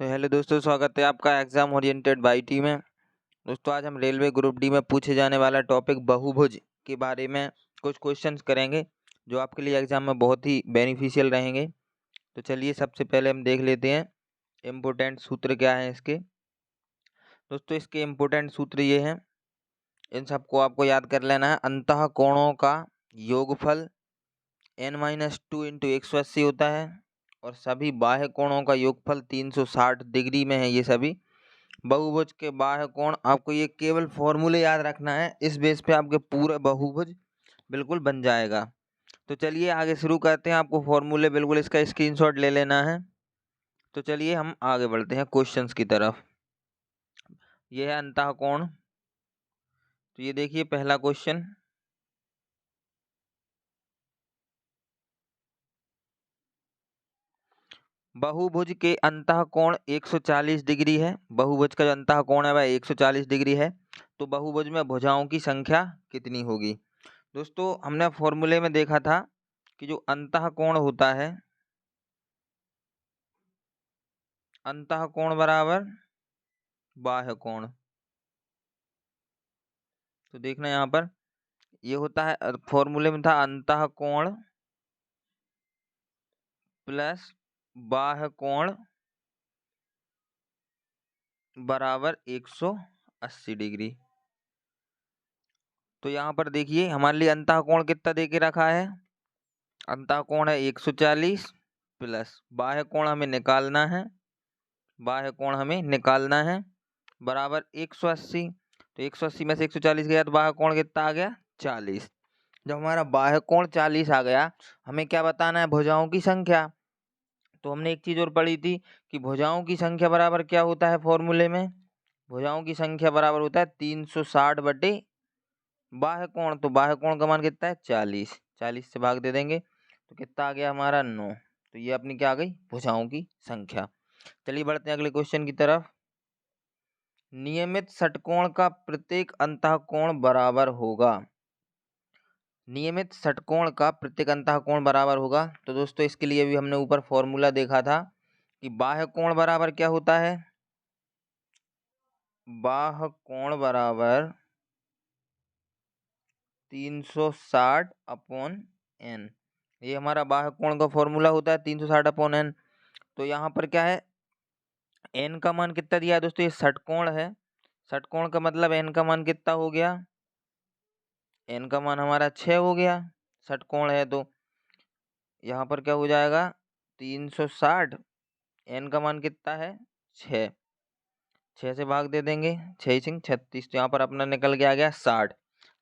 तो हेलो दोस्तों, स्वागत है आपका एग्जाम ओरिएंटेड बाई टी में। दोस्तों आज हम रेलवे ग्रुप डी में पूछे जाने वाला टॉपिक बहुभुज के बारे में कुछ क्वेश्चंस करेंगे जो आपके लिए एग्जाम में बहुत ही बेनिफिशियल रहेंगे। तो चलिए सबसे पहले हम देख लेते हैं इम्पोर्टेंट सूत्र क्या है इसके। दोस्तों इसके इम्पोर्टेंट सूत्र ये हैं, इन सबको आपको याद कर लेना है। अंतः कोणों का योगफल n-2 इंटू 180 होता है और सभी बाह्य कोणों का योगफल 360 डिग्री में है। ये सभी बहुभुज के बाह्य कोण, आपको ये केवल फॉर्मूले याद रखना है, इस बेस पे आपके पूरा बहुभुज बिल्कुल बन जाएगा। तो चलिए आगे शुरू करते हैं, आपको फॉर्मूले बिल्कुल इसका स्क्रीनशॉट ले लेना है। तो चलिए हम आगे बढ़ते हैं क्वेश्चंस की तरफ। ये है अंतः कोण। तो ये देखिए पहला क्वेश्चन, बहुभुज के अंतः कोण 140 डिग्री है। बहुभुज का जो अंतः कोण है वह 140 डिग्री है। तो बहुभुज में भुजाओं की संख्या कितनी होगी? दोस्तों हमने फॉर्मूले में देखा था कि जो अंतः कोण होता है, अंतः कोण बराबर बाह्य कोण। तो देखना यहाँ पर ये होता है, फॉर्मूले में था अंतः कोण प्लस बाह्य कोण बराबर 180 डिग्री। तो यहाँ पर देखिए हमारे लिए अंतः कोण कितना दे के रखा है, अंतः कोण है 140 प्लस बाह्य कोण हमें निकालना है, बाह्य कोण हमें निकालना है बराबर 180। तो 180 में से 140 गया तो बाह्य कोण कितना आ गया 40। जब हमारा बाह्य कोण 40 आ गया, हमें क्या बताना है, भुजाओं की संख्या। तो हमने एक चीज और पढ़ी थी कि भुजाओं की संख्या बराबर क्या होता है फॉर्मूले में, भुजाओं की संख्या बराबर होता है 360 बटे बाह्य कोण। तो बाह्य कोण का मान कितना है 40, 40 से भाग दे देंगे तो कितना आ गया हमारा 9। तो ये अपनी क्या आ गई, भुजाओं की संख्या। चलिए बढ़ते हैं अगले क्वेश्चन की तरफ। नियमित षटकोण का प्रत्येक अंतः कोण बराबर होगा। नियमित षटकोण का प्रत्येक अंतः कोण बराबर होगा। तो दोस्तों इसके लिए भी हमने ऊपर फॉर्मूला देखा था कि बाह्य कोण बराबर क्या होता है, बाह्य कोण बराबर 360 अपॉन एन। ये हमारा बाह्य कोण का फॉर्मूला होता है 360 अपॉन एन। तो यहाँ पर क्या है, एन का मान कितना दिया है दोस्तों, ये षटकोण है, षटकोण का मतलब एन का मान कितना हो गया, एन का मान हमारा 6 हो गया, षटकोण है। तो यहाँ पर क्या हो जाएगा 360, एन का मान कितना है 6, 6 से भाग दे देंगे, 6 सिंह 36। तो यहाँ पर अपना निकल के आ गया 60।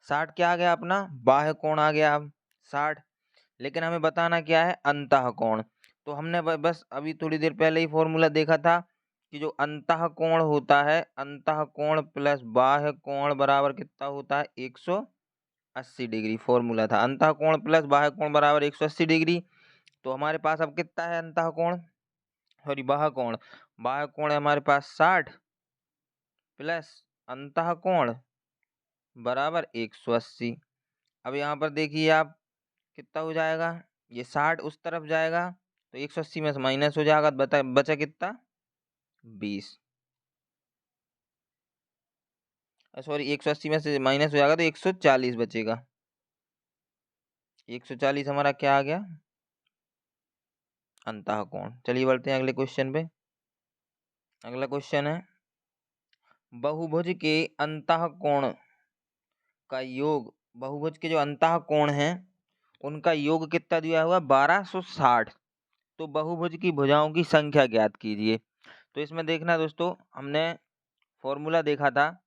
60 क्या आ गया अपना, बाह्य कोण आ गया अब 60। लेकिन हमें बताना क्या है, अंतः कोण। तो हमने बस अभी थोड़ी देर पहले ही फॉर्मूला देखा था कि जो अंतः कोण होता है, अंतः कोण प्लस बाह्य कोण बराबर कितना होता है 180 डिग्री। फॉर्मूला था अंतः कोण प्लस बाह्य कोण बराबर 180 डिग्री। तो हमारे पास अब कितना है अंतः कोण, सॉरी बाह्य कोण, बाह्य कोण है हमारे पास 60 प्लस अंतः कोण बराबर 180। अब यहाँ पर देखिए आप कितना हो जाएगा, ये 60 उस तरफ जाएगा तो 180 में से माइनस हो जाएगा, बचा कितना 20, सॉरी 180 में से माइनस हो जाएगा तो 140 बचेगा। 140 हमारा क्या आ गया, अंतः कोण। चलिए बढ़ते हैं अगले क्वेश्चन पे। अगला क्वेश्चन है, बहुभुज के अंतः कोण का योग, बहुभुज के जो अंतः कोण हैं उनका योग कितना दिया हुआ 1260। तो बहुभुज की भुजाओं की संख्या ज्ञात कीजिए। तो इसमें देखना दोस्तों, हमने फॉर्मूला देखा था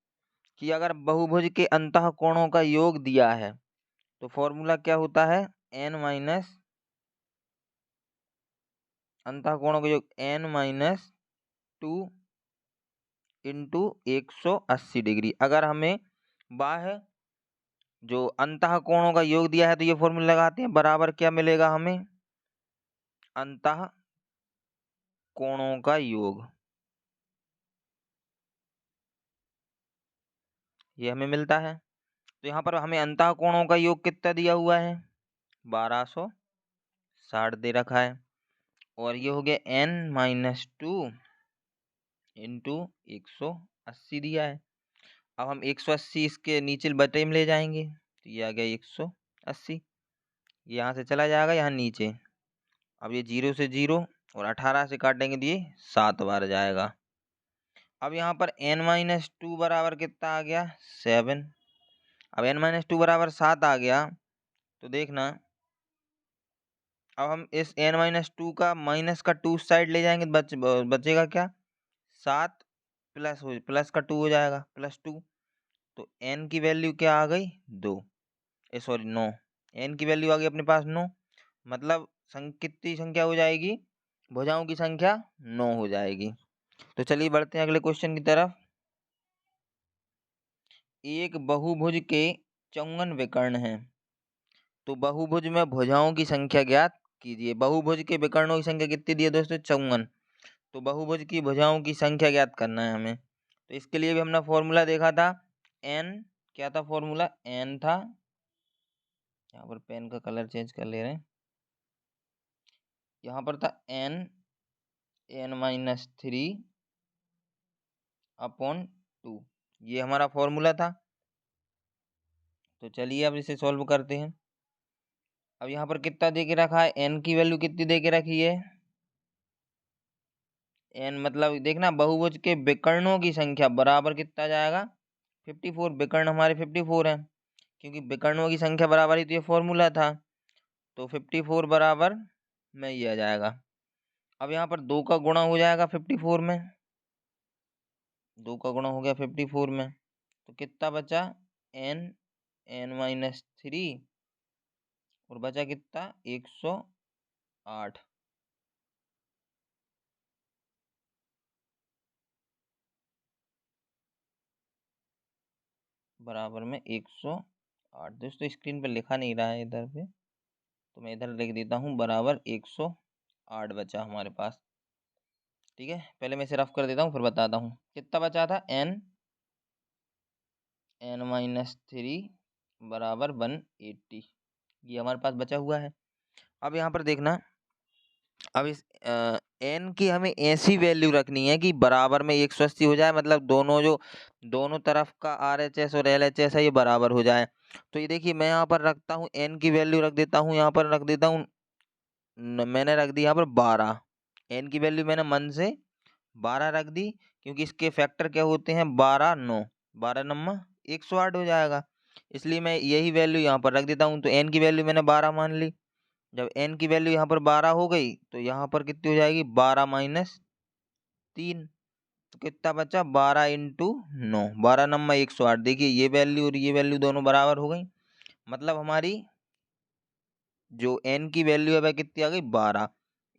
कि अगर बहुभुज के अंतः कोणों का योग दिया है तो फॉर्मूला क्या होता है, n माइनस अंतः कोणों का योग n-2 इंटू 180 डिग्री। अगर हमें बाह्य जो अंतः कोणों का योग दिया है तो ये फॉर्मूला लगाते हैं, बराबर क्या मिलेगा हमें, अंतः कोणों का योग, ये हमें मिलता है। तो यहाँ पर हमें अंतः कोणों का योग कितना दिया हुआ है 1260 दे रखा है, और ये हो गया n-2 इंटू 180 दिया है। अब हम 180 इसके नीचे बटे में ले जाएंगे, तो ये आ गया 180, यहाँ से चला जाएगा यहाँ नीचे। अब ये 0 से 0 और 18 से काटेंगे तो ये 7 बार जाएगा। अब यहाँ पर n-2 बराबर कितना आ गया, 7। अब n-2 बराबर 7 आ गया, तो देखना अब हम इस n-2 का माइनस का 2 साइड ले जाएंगे, बचेगा क्या, 7 प्लस का 2 हो जाएगा, +2। तो n की वैल्यू क्या आ गई, 2, सॉरी 9। n की वैल्यू आ गई अपने पास 9, मतलब कितनी संख्या हो जाएगी, भुजाओं की संख्या 9 हो जाएगी। तो चलिए बढ़ते हैं अगले क्वेश्चन की तरफ। एक बहुभुज के 54 विकर्ण हैं, तो बहुभुज में भुजाओं की संख्या ज्ञात कीजिए। बहुभुज के विकर्णों की संख्या कितनी दी है दोस्तों, 54। तो बहुभुज की भुजाओं की संख्या ज्ञात करना है हमें। तो इसके लिए भी हमने फॉर्मूला देखा था, n क्या था, फॉर्मूला n था, यहाँ पर पेन का कलर चेंज कर ले रहे हैं, यहाँ पर था n-3 अपॉन 2, ये हमारा फॉर्मूला था। तो चलिए अब इसे सॉल्व करते हैं। अब यहाँ पर कितना दे के रखा है, n की वैल्यू कितनी दे के रखी है, n मतलब देखना बहुभुज के विकर्णों की संख्या बराबर कितना जाएगा, 54। विकर्ण हमारे 54 हैं, क्योंकि विकर्णों की संख्या बराबर ही तो ये फॉर्मूला था। तो 54 बराबर में ये आ जाएगा। अब यहाँ पर 2 का गुणा हो जाएगा 54 में, 2 का गुणा हो गया 54 में, तो कितना बचा, n-3 और बचा कितना, 108। बराबर में 108। दोस्तों स्क्रीन पर लिखा नहीं रहा है इधर पे, तो मैं इधर लिख देता हूँ, बराबर 108 बचा हमारे पास। ठीक है, पहले मैं इसे रफ कर देता हूँ फिर बताता हूँ कितना बचा था, n-3 बराबर 180, ये हमारे पास बचा हुआ है। अब यहाँ पर देखना, अब इस n की हमें ऐसी वैल्यू रखनी है कि बराबर में 180 हो जाए, मतलब दोनों तरफ का RHS और LHS है ये बराबर हो जाए। तो ये देखिए मैं यहाँ पर रखता हूँ, n की वैल्यू रख देता हूँ, यहाँ पर रख देता हूँ, मैंने रख दी यहाँ पर 12। n की वैल्यू मैंने मन से 12 रख दी, क्योंकि इसके फैक्टर क्या होते हैं, 12 9, 12 नम्मा 108 हो जाएगा, इसलिए मैं यही वैल्यू यहाँ पर रख देता हूँ। तो n की वैल्यू मैंने 12 मान ली। जब n की वैल्यू यहाँ पर 12 हो गई, तो यहाँ पर कितनी हो जाएगी, 12 माइनस 3, तो कितना बचा, 12 इंटू 9, 12 नम्मा 108। देखिए ये वैल्यू और ये वैल्यू दोनों बराबर हो गई, मतलब हमारी जो n की वैल्यू है वह कितनी आ गई, 12।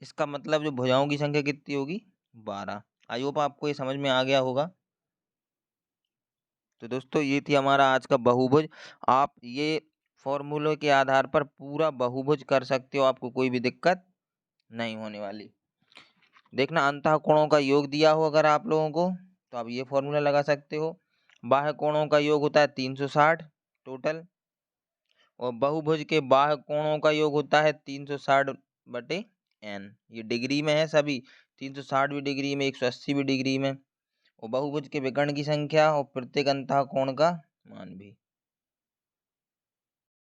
इसका मतलब जो भुजाओं की संख्या कितनी होगी, 12। आई होप आपको ये समझ में आ गया होगा। तो दोस्तों ये थी हमारा आज का बहुभुज। आप ये फॉर्मूले के आधार पर पूरा बहुभुज कर सकते हो, आपको कोई भी दिक्कत नहीं होने वाली। देखना अंतः कोणों का योग दिया हो अगर आप लोगों को, तो आप ये फॉर्मूला लगा सकते हो। बाह्य कोणों का योग होता है 360 टोटल, और बहुभुज के बाह्य कोणों का योग होता है 360 बटे n। ये डिग्री में है सभी, 360 भी डिग्री में, 180 भी डिग्री में, और बहुभुज के विकर्ण की संख्या और प्रत्येक अंतः कोण का मान भी।